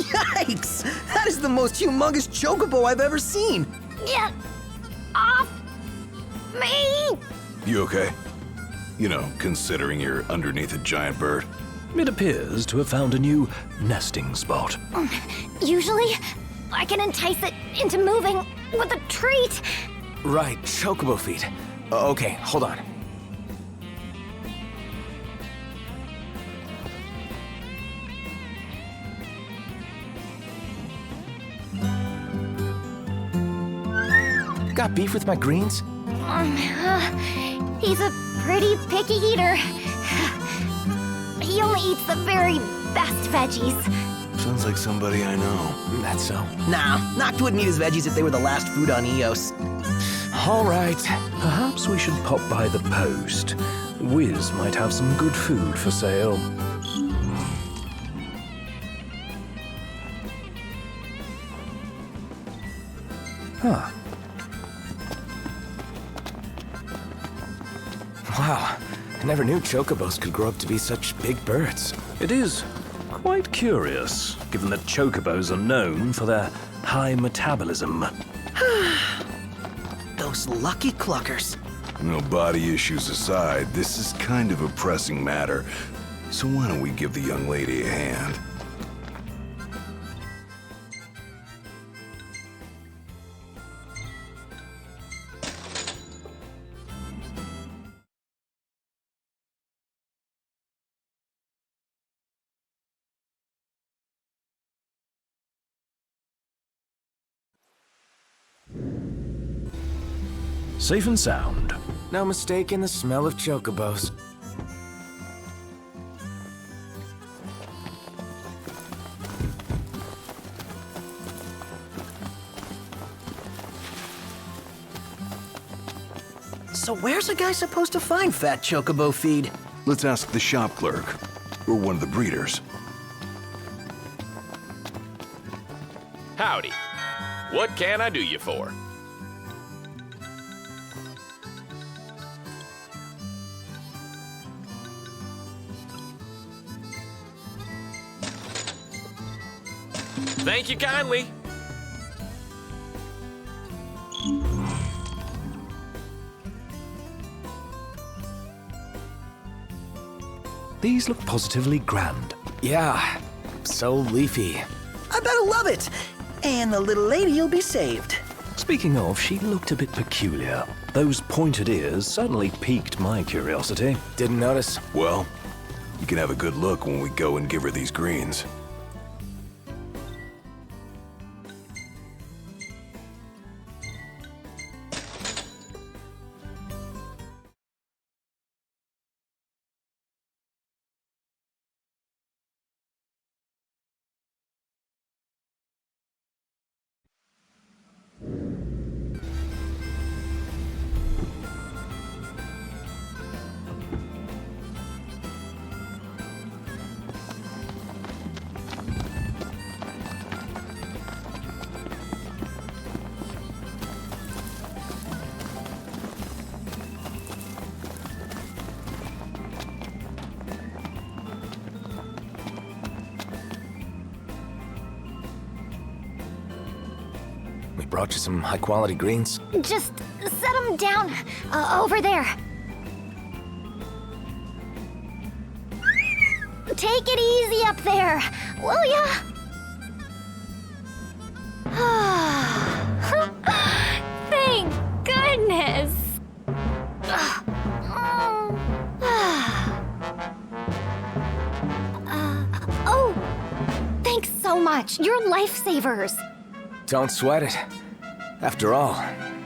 Yikes! That is the most humongous chocobo I've ever seen! Get off me! You okay? You know, considering you're underneath a giant bird. It appears to have found a new nesting spot. Usually, I can entice it into moving with a treat. Right, chocobo feet. Okay, hold on. Got beef with my greens? He's a pretty picky eater. He only eats the very best veggies. Sounds like somebody I know. That's so. Nah, Noct wouldn't eat his veggies if they were the last food on Eos. All right. Perhaps we should pop by the post. Wiz might have some good food for sale. Huh. Wow, I never knew chocobos could grow up to be such big birds. It is quite curious, given that chocobos are known for their high metabolism. Those lucky cluckers. No, body issues aside, this is kind of a pressing matter. So why don't we give the young lady a hand? Safe and sound. No mistaking the smell of chocobos. So where's a guy supposed to find fat chocobo feed? Let's ask the shop clerk, or one of the breeders. Howdy. What can I do you for? Thank you kindly. These look positively grand. Yeah, so leafy. I better love it! And the little lady'll be saved. Speaking of, she looked a bit peculiar. Those pointed ears certainly piqued my curiosity. Didn't notice. Well, you can have a good look when we go and give her these greens. We brought you some high-quality greens. Just set them down over there. Take it easy up there, will ya? Thank goodness. Oh, thanks so much. You're lifesavers. Don't sweat it. After all,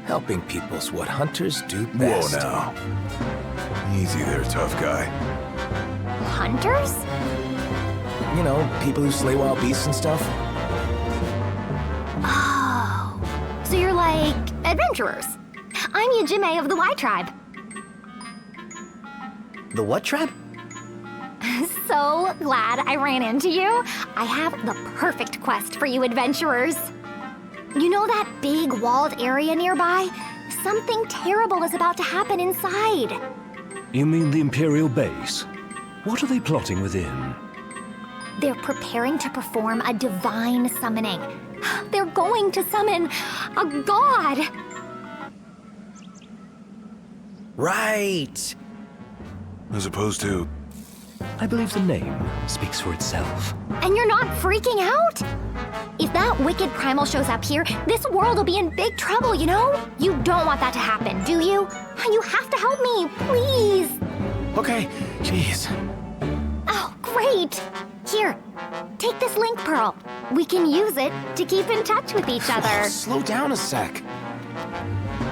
helping people's what hunters do best. Whoa now. Easy there, tough guy. Hunters? You know, people who slay wild beasts and stuff. Oh, so you're like adventurers. I'm Yajime of the Y Tribe. The what tribe? So glad I ran into you. I have the perfect quest for you adventurers. You know that big walled area nearby? Something terrible is about to happen inside. You mean the Imperial base? What are they plotting within? They're preparing to perform a divine summoning. They're going to summon a god. Right. As opposed to... I believe the name speaks for itself. And you're not freaking out? If that wicked primal shows up here, this world will be in big trouble, you know? You don't want that to happen, do you? You have to help me, please. Okay, jeez. Oh, great. Here, take this link pearl. We can use it to keep in touch with each other. Slow down a sec.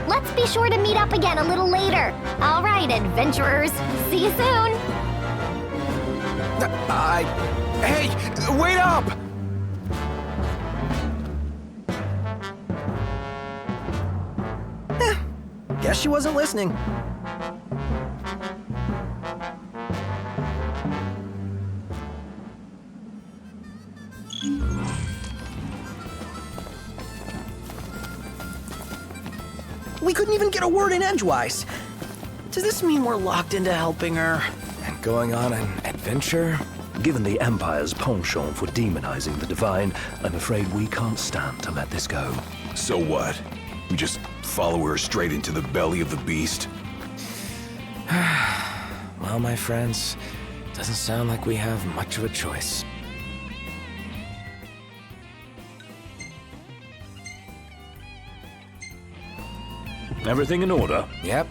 Let's be sure to meet up again a little later. All right, adventurers. See you soon. Hey, wait up! Guess she wasn't listening. We couldn't even get a word in edgewise. Does this mean we're locked into helping her? And going on an adventure? Given the Empire's penchant for demonizing the divine, I'm afraid we can't stand to let this go. So what? We just follow her straight into the belly of the beast? Well, my friends, doesn't sound like we have much of a choice. Everything in order? Yep.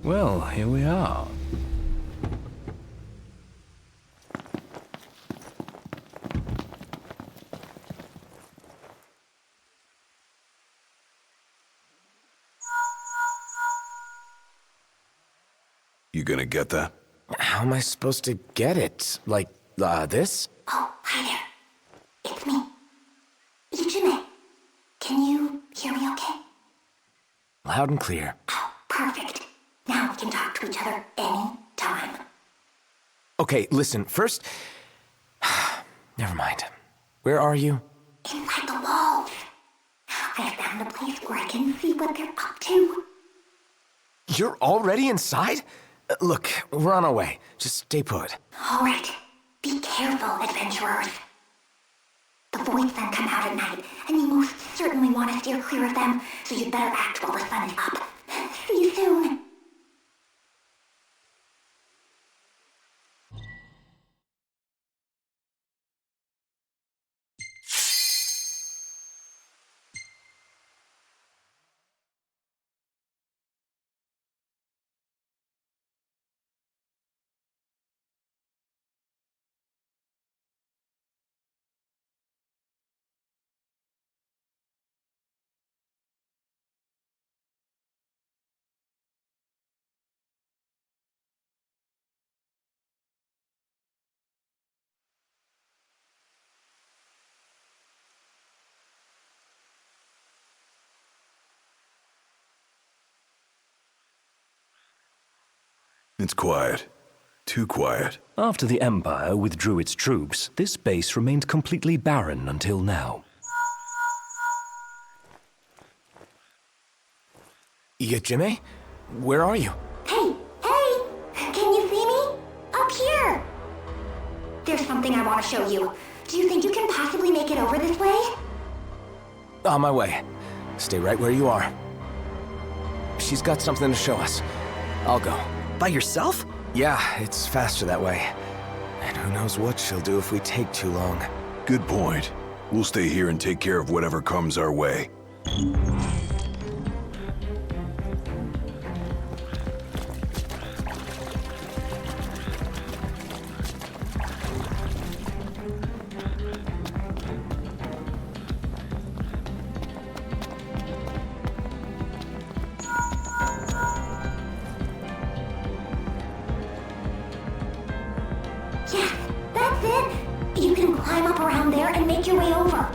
Well, here we are. You gonna get that? How am I supposed to get it? Like, this? Oh, hi there. It's me. Ichime. Can you hear me okay? Loud and clear. Oh, perfect. Now we can talk to each other any time. Okay, listen, first... Never mind. Where are you? Inside the walls. I found a place where I can see what they're up to. You're already inside? Look, we're on our way. Just stay put. All right. Be careful, adventurers. The voids then come out at night, and you most certainly want to steer clear of them, so you'd better act while the sun is up. See you soon. It's quiet. Too quiet. After the Empire withdrew its troops, this base remained completely barren until now. Jimmy? Where are you? Hey! Can you see me? Up here! There's something I want to show you. Do you think you can possibly make it over this way? On my way. Stay right where you are. She's got something to show us. I'll go. By yourself? Yeah, it's faster that way. And who knows what she'll do if we take too long. Good point. We'll stay here and take care of whatever comes our way. Yes, that's it. You can climb up around there and make your way over.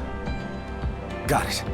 Got it.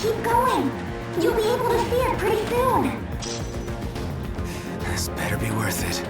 Keep going. You'll be able to see it pretty soon. This better be worth it.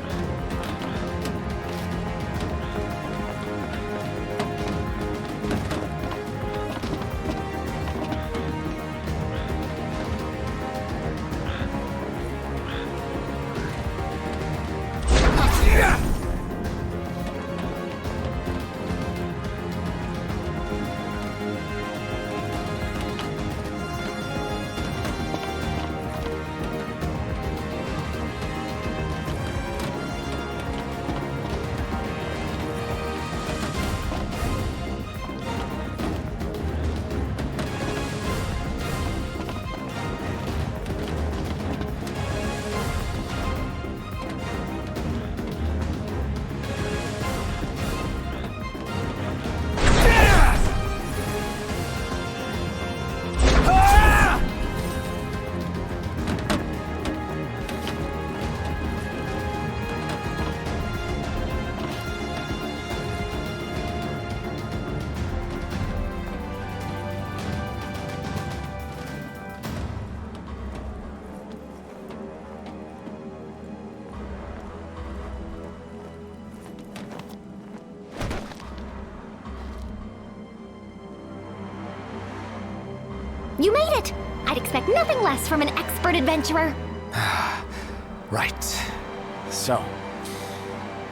You made it! I'd expect nothing less from an expert adventurer. Right. So,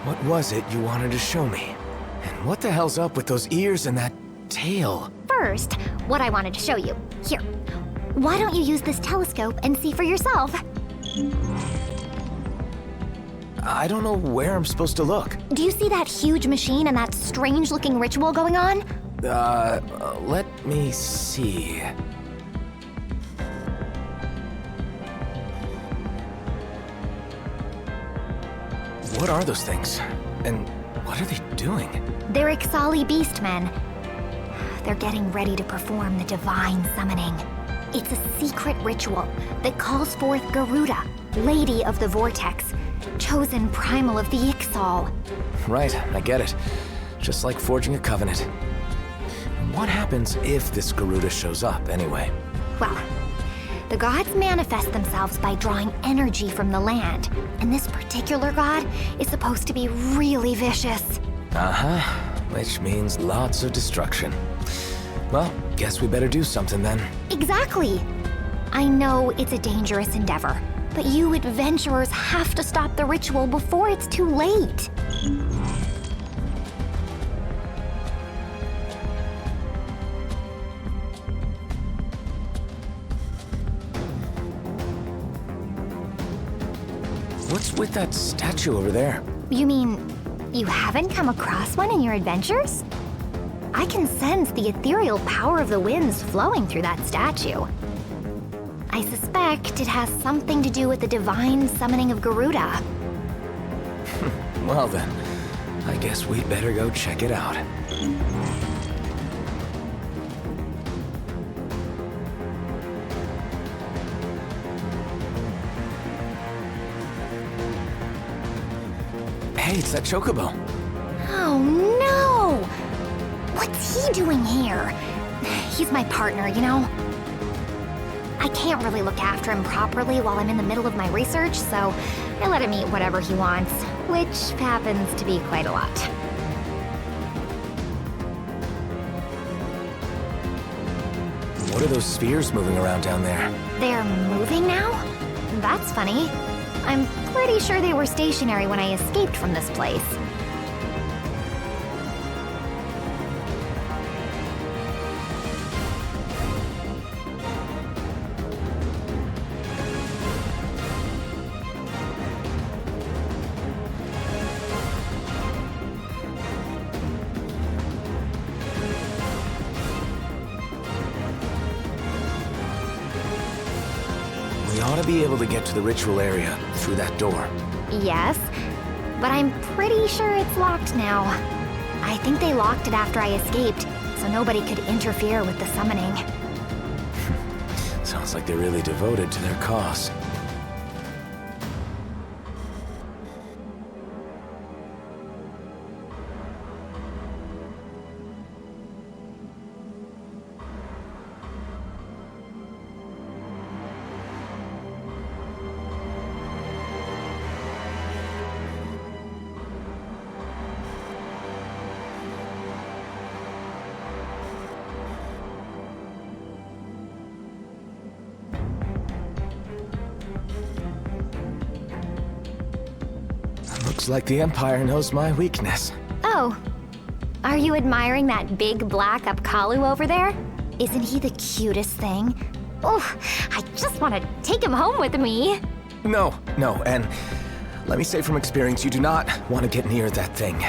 what was it you wanted to show me? And what the hell's up with those ears and that tail? First, what I wanted to show you. Here, why don't you use this telescope and see for yourself? I don't know where I'm supposed to look. Do you see that huge machine and that strange-looking ritual going on? Let me see. What are those things? And what are they doing? They're Ixali Beastmen. They're getting ready to perform the divine summoning. It's a secret ritual that calls forth Garuda, Lady of the Vortex, chosen primal of the Ixal. Right, I get it. Just like forging a covenant. What happens if this Garuda shows up, anyway? Well, the gods manifest themselves by drawing energy from the land, and this particular god is supposed to be really vicious. Uh-huh, which means lots of destruction. Well, guess we better do something then. Exactly! I know it's a dangerous endeavor, but you adventurers have to stop the ritual before it's too late. What's with that statue over there? You mean you haven't come across one in your adventures? I can sense the ethereal power of the winds flowing through that statue. I suspect it has something to do with the divine summoning of Garuda. Well then, I guess we'd better go check it out. Hey, it's that chocobo. Oh no! What's he doing here? He's my partner, you know? I can't really look after him properly while I'm in the middle of my research, so I let him eat whatever he wants, which happens to be quite a lot. What are those spheres moving around down there? They're moving now? That's funny. I'm pretty sure they were stationary when I escaped from this place. We ought to be able to get to the ritual area through that door. Yes, but I'm pretty sure it's locked now. I think they locked it after I escaped, so nobody could interfere with the summoning. Sounds like they're really devoted to their cause. Looks like the Empire knows my weakness. Oh, are you admiring that big black Apkalu over there? Isn't he the cutest thing? Oh, I just want to take him home with me. No, and let me say from experience, you do not want to get near that thing.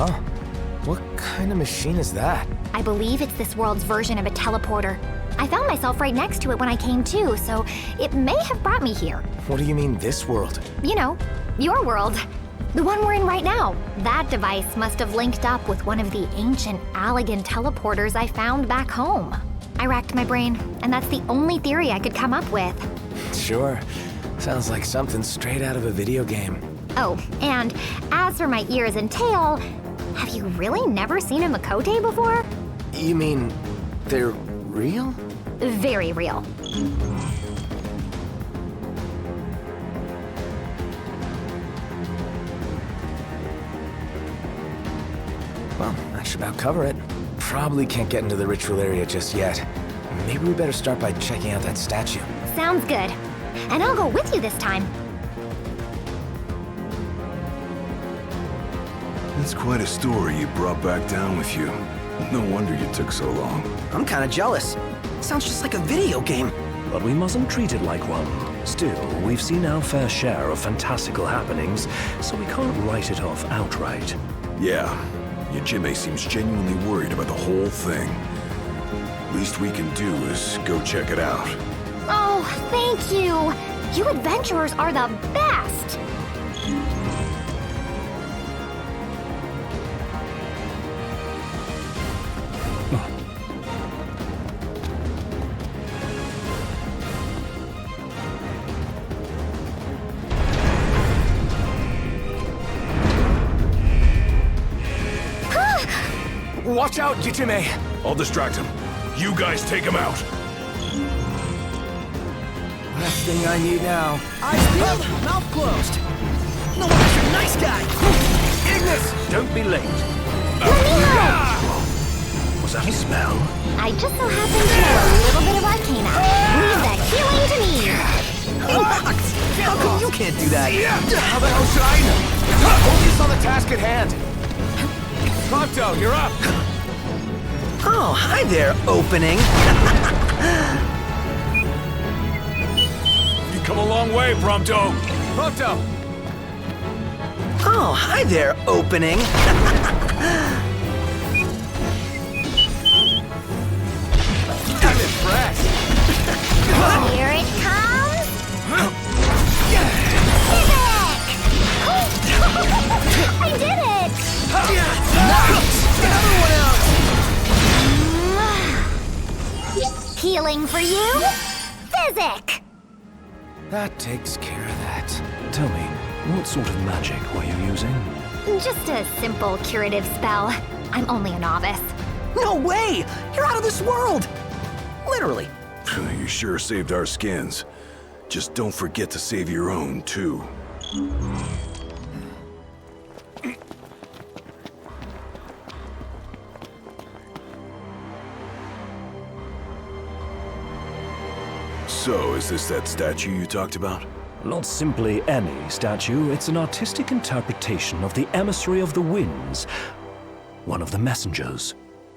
Huh? What kind of machine is that? I believe it's this world's version of a teleporter. I found myself right next to it when I came to, so it may have brought me here. What do you mean, this world? You know, your world. The one we're in right now. That device must have linked up with one of the ancient Allegan teleporters I found back home. I racked my brain, and that's the only theory I could come up with. Sure. Sounds like something straight out of a video game. Oh, and as for my ears and tail, have you really never seen a Makote before? You mean they're real? Very real. Well, that should about cover it. Probably can't get into the ritual area just yet. Maybe we better start by checking out that statue. Sounds good. And I'll go with you this time. That's quite a story you brought back down with you. No wonder you took so long. I'm kind of jealous. Sounds just like a video game. But we mustn't treat it like one. Still, we've seen our fair share of fantastical happenings, so we can't write it off outright. Yeah, Yajime seems genuinely worried about the whole thing. Least we can do is go check it out. Oh, thank you. You adventurers are the best. Watch out, Yajime! I'll distract him. You guys take him out. Last thing I need now. Eyes peeled, mouth closed. No wonder you're a nice guy. Ignis! Don't be late. Was that a smell? I just so happen to know a little bit of Arcana. Leave the healing to me. How come you can't do that? How the hell should I know? Focus on the task at hand. Prompto, you're up! Oh, hi there, opening. You come a long way, Prompto. Prompto! Oh, hi there, opening. I'm impressed! Here it comes. Physic! I did it! Another one out. Healing for you? Physic! That takes care of that. Tell me, what sort of magic were you using? Just a simple curative spell. I'm only a novice. No way! You're out of this world! Literally. You sure saved our skins. Just don't forget to save your own, too. So, is this that statue you talked about? Not simply any statue, it's an artistic interpretation of the emissary of the winds. One of the messengers.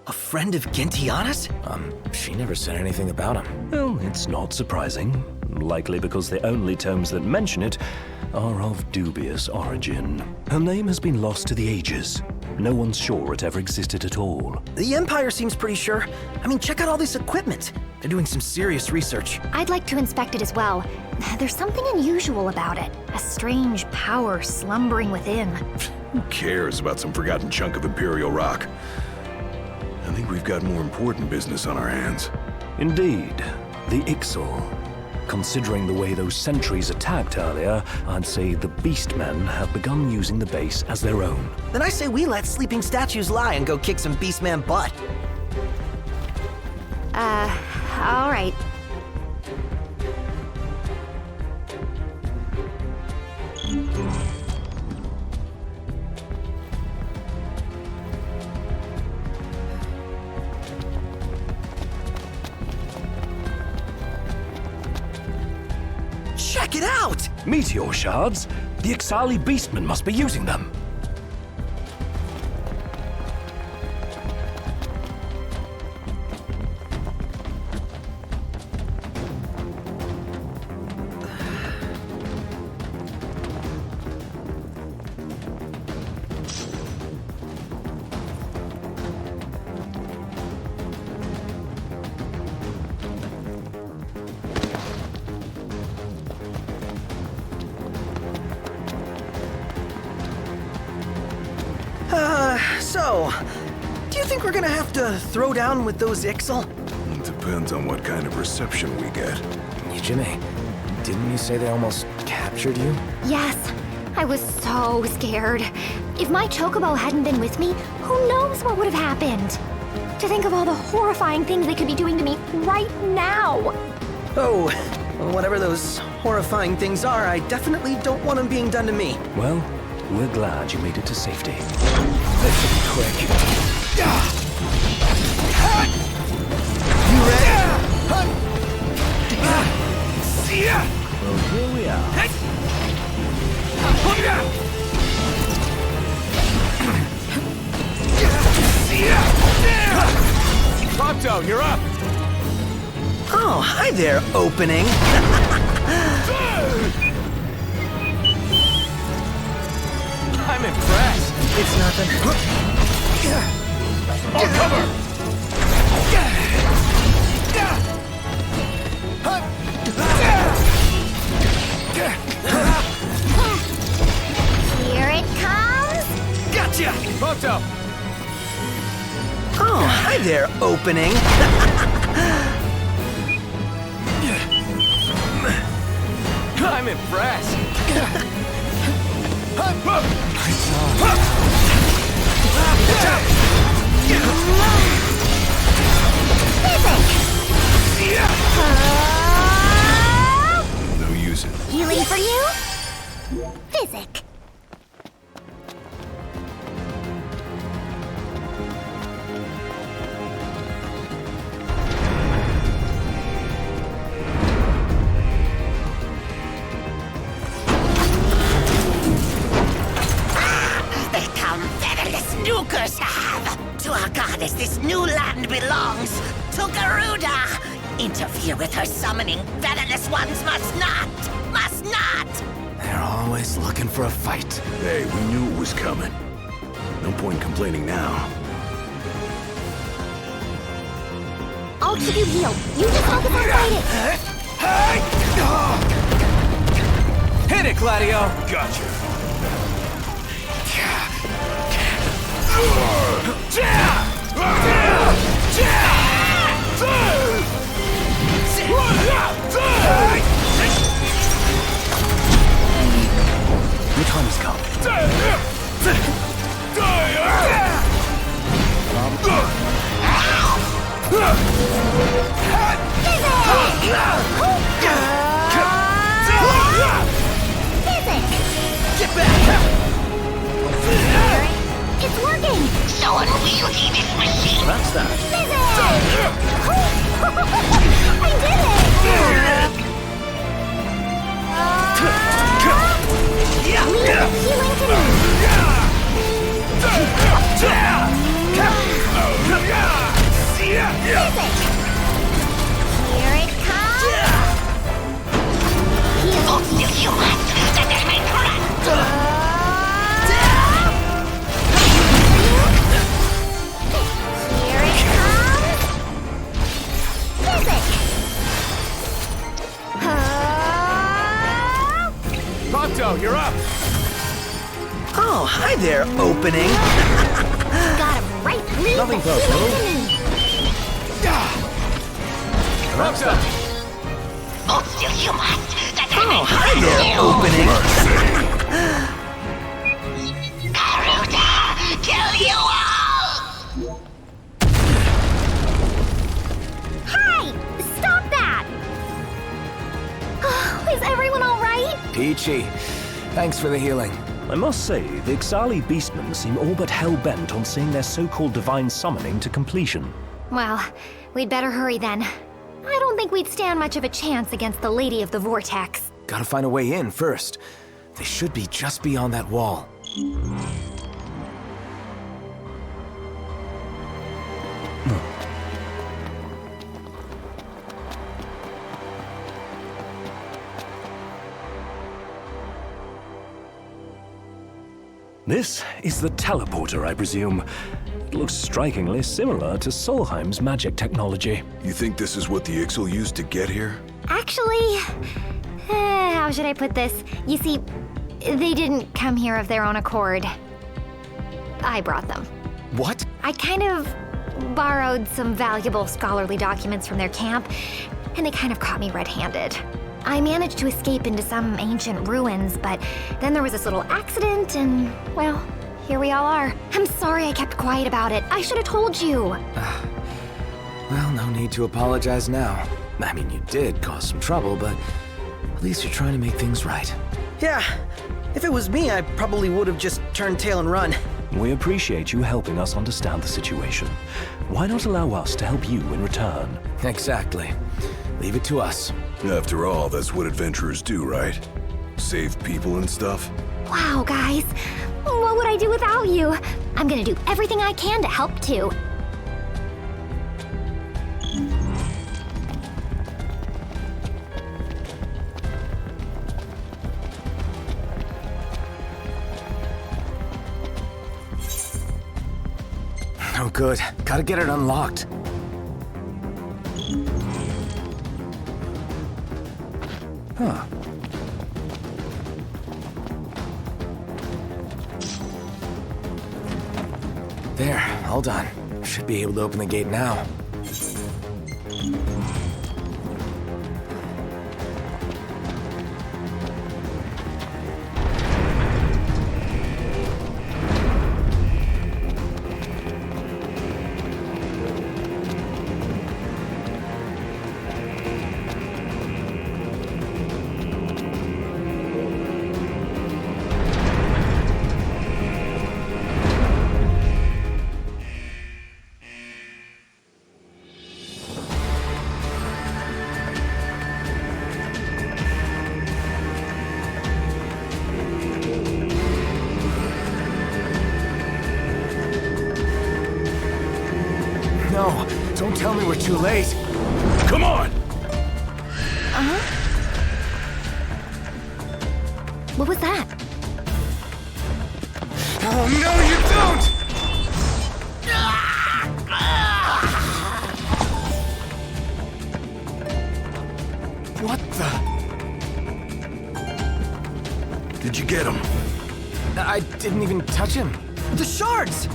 A friend of Gentiana's? She never said anything about him. Well, it's not surprising. Likely because the only tomes that mention it are of dubious origin. Her name has been lost to the ages. No one's sure it ever existed at all. The Empire seems pretty sure. I mean, check out all this equipment. They're doing some serious research. I'd like to inspect it as well. There's something unusual about it. A strange power slumbering within. Who cares about some forgotten chunk of Imperial rock? I think we've got more important business on our hands. Indeed, the Ixal. Considering the way those sentries attacked earlier, I'd say the Beastmen have begun using the base as their own. Then I say we let sleeping statues lie and go kick some Beastman butt. All right. Check it out! Meteor shards? The Ixali Beastmen must be using them. So, do you think we're gonna have to throw down with those Ixal? It depends on what kind of reception we get. Jimmy, didn't you say they almost captured you? Yes, I was so scared. If my chocobo hadn't been with me, who knows what would have happened? To think of all the horrifying things they could be doing to me right now. Oh, whatever those horrifying things are, I definitely don't want them being done to me. Well, we're glad you made it to safety. This will be quick. You ready? Well, here we are. Prompto, you're up! Oh, hi there, opening. I'm impressed. It's nothing. On cover! Here it comes. Gotcha! Prompto! Oh, hi there, opening. I'm impressed. for you? Physic. They come featherless nukers have. To our goddess, this new land belongs. To Garuda. Interfere with her summoning. Featherless ones must not. Must not. They're always looking for a fight. Hey, we knew it was coming. No point complaining now. I'll keep you healed. You just focus on fighting. Hit it, Gladio! Gotcha. Your time has come. Get back! It's working! So unwieldy, this machine. That's that. I did it! Leave the healing to me! Physic! Here it comes! Heal. Still human. That is my correct. Here it comes! Physic! Prompto, you're up! Oh, hi there, opening. Got him right. Leave Nothing the healing personal. to me! Prompto! Still human. That is Oh, my hi there, opening. Garuda. Kill you all. Hey! Stop that! Is everyone all right? Peachy, thanks for the healing. I must say, the Ixali beastmen seem all but hell-bent on seeing their so-called divine summoning to completion. Well, we'd better hurry then. I don't think we'd stand much of a chance against the Lady of the Vortex. Gotta find a way in first. They should be just beyond that wall. This is the teleporter, I presume. It looks strikingly similar to Solheim's magic technology. You think this is what the Ixal used to get here? Actually, how should I put this? You see, they didn't come here of their own accord. I brought them. What? I kind of borrowed some valuable scholarly documents from their camp, and they kind of caught me red-handed. I managed to escape into some ancient ruins, but then there was this little accident, and, well, here we all are. I'm sorry I kept quiet about it. I should have told you. Well, no need to apologize now. I mean, you did cause some trouble, but at least you're trying to make things right. Yeah, if it was me, I probably would have just turned tail and run. We appreciate you helping us understand the situation. Why not allow us to help you in return? Exactly. Leave it to us. After all, that's what adventurers do, right? Save people and stuff? Wow, guys. What would I do without you? I'm gonna do everything I can to help too. Oh, good. Gotta get it unlocked. Huh. There, all done. Should be able to open the gate now. No, don't tell me we're too late. Come on! What was that? Oh, no, you don't! What the? Did you get him? I didn't even touch him. The shards!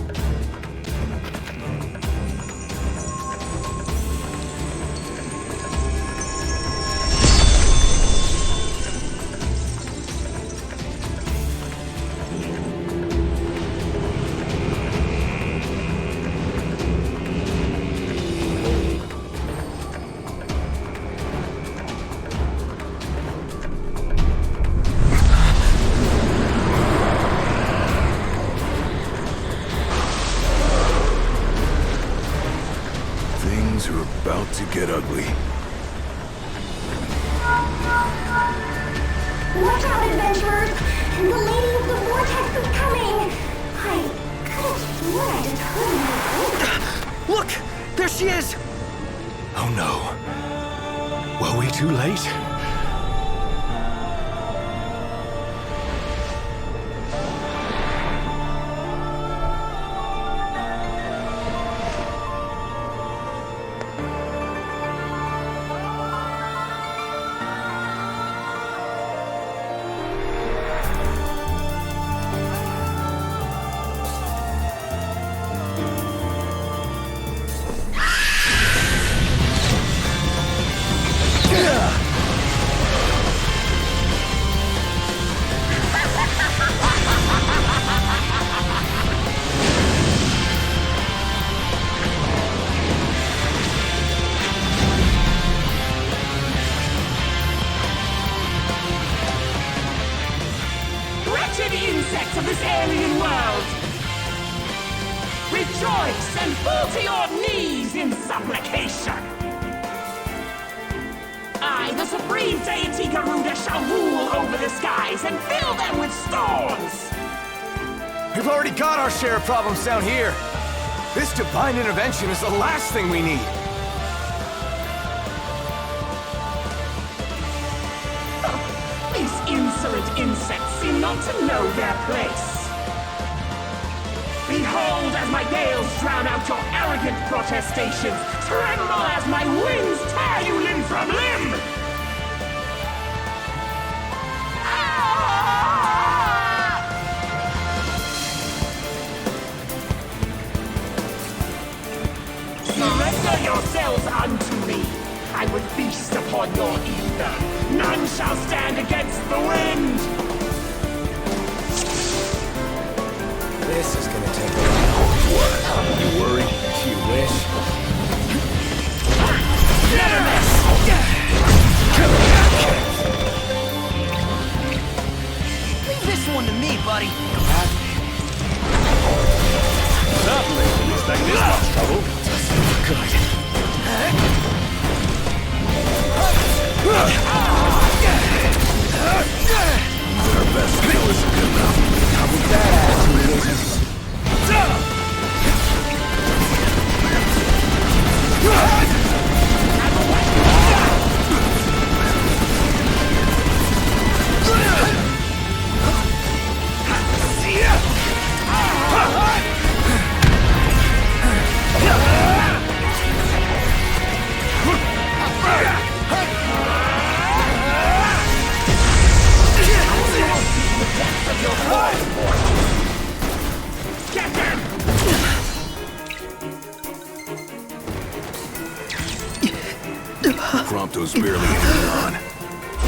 Things are about to get ugly. Watch out, adventurers! The Lady of the Vortex is coming! I could have sworn I just heard her. Look! There she is! Oh no. Were we too late? Wretched insects of this alien world! Rejoice and fall to your knees in supplication! I, the supreme deity Garuda, shall rule over the skies and fill them with storms! We've already got our share of problems down here. This divine intervention is the last thing we need. These insolent insects seem not to know their place. Behold as my gales drown out your arrogant protestations. Tremble as my winds tear you limb from limb! Surrender yourselves unto me. I would feast upon your ether. None shall stand against the wind. This is gonna take a while. What? You worried? You wish. Never miss! Leave this one to me, buddy. Certainly, didn't expect this much trouble. Doesn't look good. Even our best skill isn't good enough. Not with that attitude, is it? Get them! Prompto's barely hanging on.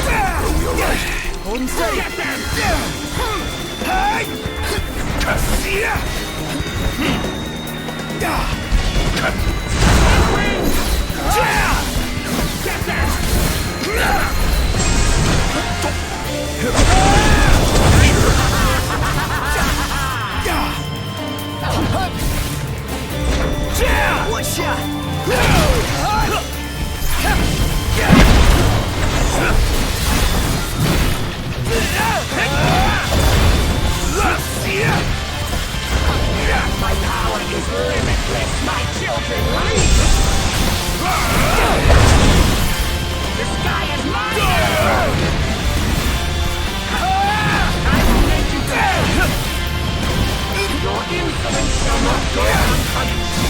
Are we alright? Hold and steady. Get them! Get them! One shot! My power is is limitless, my children, right? The sky is mine! I will make you pay! Your insolence shall not go unpunished!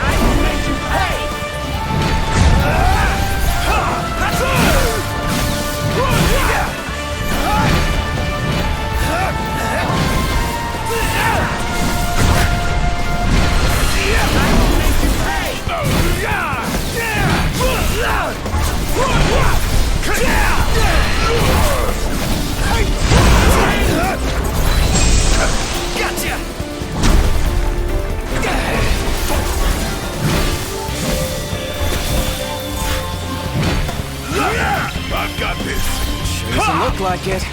I will make you pay! I've got this. Doesn't look like it.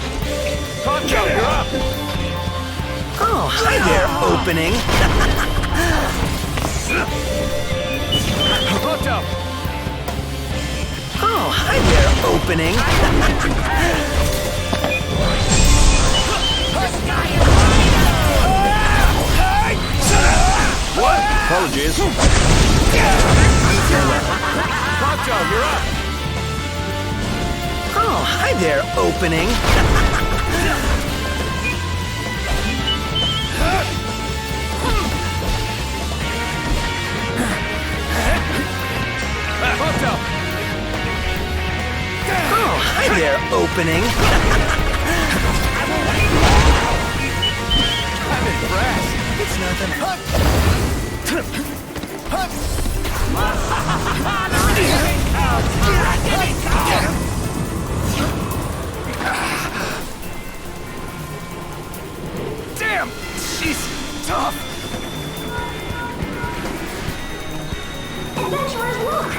Poncho, you're up! Oh, hi there, opening. Poncho! Oh, hi there, opening. What? Apologies. Poncho, you're up! Oh, hi there, opening. Poncho! Oh, hi there, opening. I'm impressed. It's nothing. Damn! She's tough! Adventurers, look!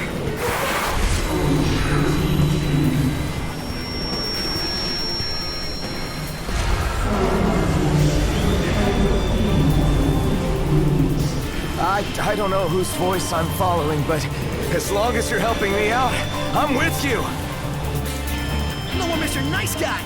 I don't know whose voice I'm following, but as long as you're helping me out, I'm with you! No one, Mr. Nice Guy.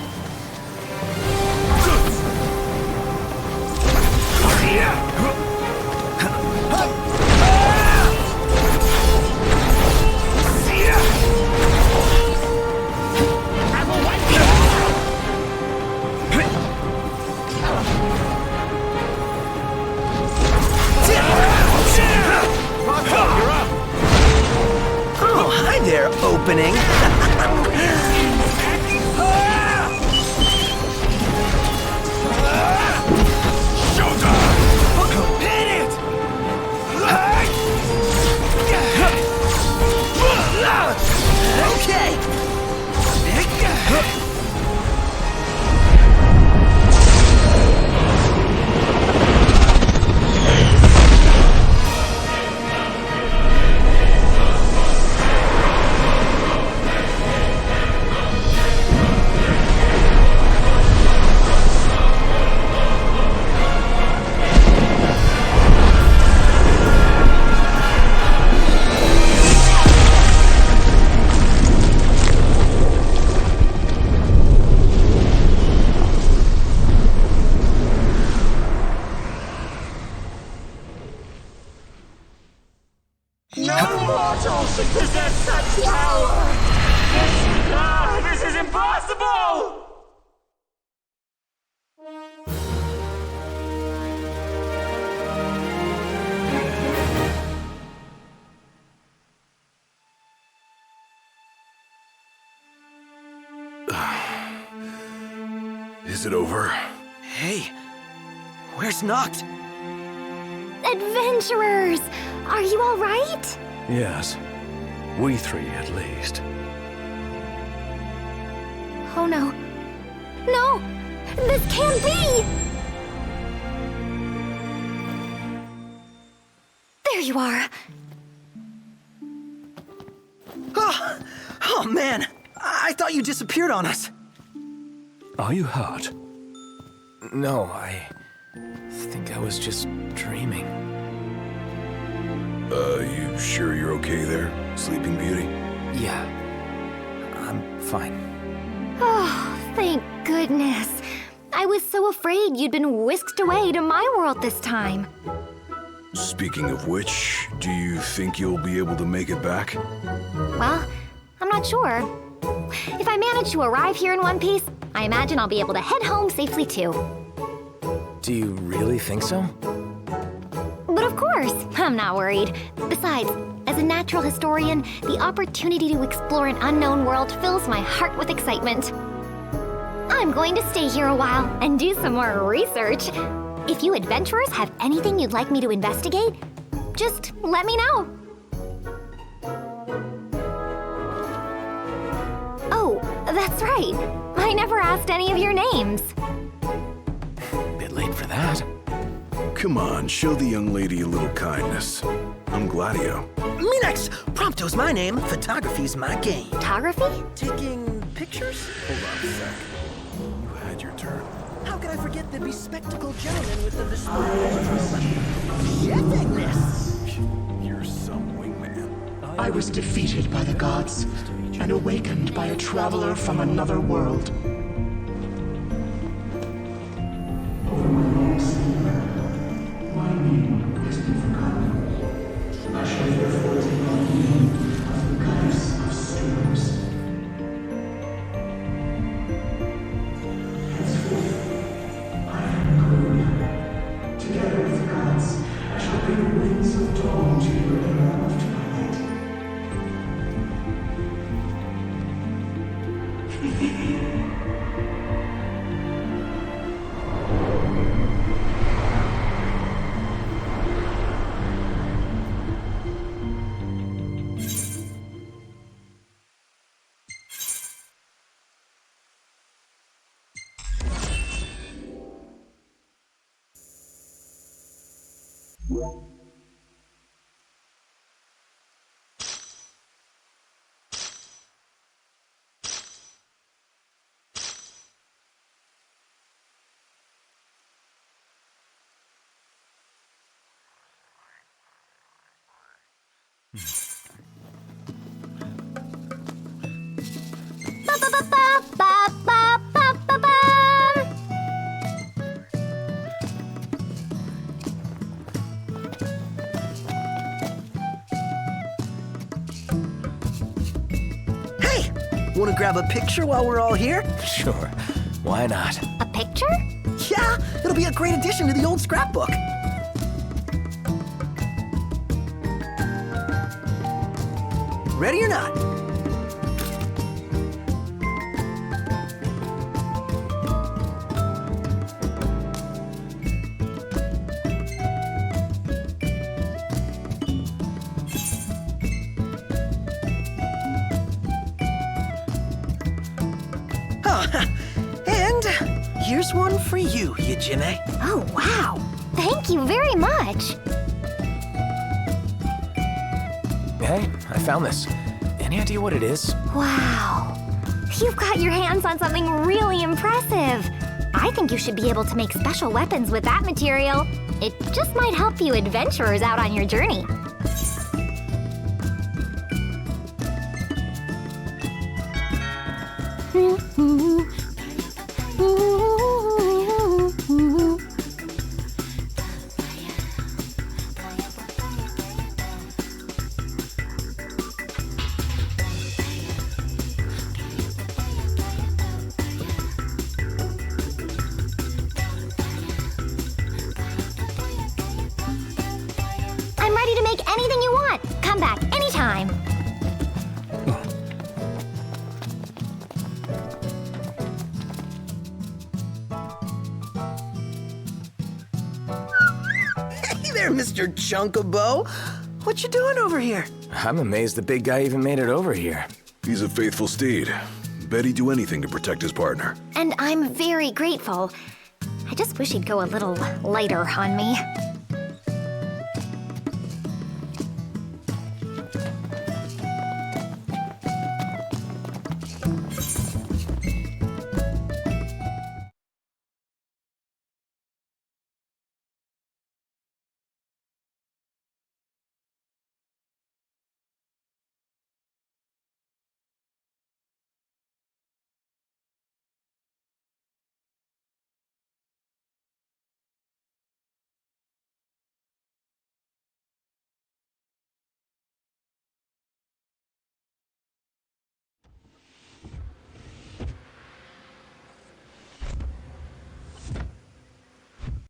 Oh, hi there, opening. Okay. No mortal should possess such power! This is impossible! Is it over? Hey, where's Noct? Adventurers! Are you all right? Yes. We three, at least. Oh no. No! This can't be! There you are. Oh man, I thought you disappeared on us. Are you hurt? No, I think I was just dreaming. You sure you're okay there, Sleeping Beauty? Yeah, I'm fine. Oh, thank goodness. I was so afraid you'd been whisked away to my world this time. Speaking of which, do you think you'll be able to make it back? Well, I'm not sure. If I manage to arrive here in one piece, I imagine I'll be able to head home safely too. Do you really think so? But of course, I'm not worried. Besides, as a natural historian, the opportunity to explore an unknown world fills my heart with excitement. I'm going to stay here a while and do some more research. If you adventurers have anything you'd like me to investigate, just let me know. Oh, that's right. I never asked any of your names. Bit late for that. Come on, show the young lady a little kindness. I'm Gladio. Me next. Prompto's my name, photography's my game. Photography? Taking pictures? Hold on a sec. You had your turn. How could I forget the bespectacled gentleman with the chefness? You're some wingman. I was defeated by the gods and awakened by a traveler from another world. Hey, want to grab a picture while we're all here? Sure, why not? A picture? Yeah, it'll be a great addition to the old scrapbook. Ready or not? Oh, and here's one for you, Yajime. Oh, wow. Thank you very much. Hey, I found this. Any idea what it is? Wow. You've got your hands on something really impressive. I think you should be able to make special weapons with that material. It just might help you adventurers out on your journey. I'm ready to make anything you want. Come back anytime. Hey there, Mr. Chunkabow. What you doing over here? I'm amazed the big guy even made it over here. He's a faithful steed. Bet he'd do anything to protect his partner. And I'm very grateful. I just wish he'd go a little lighter on me.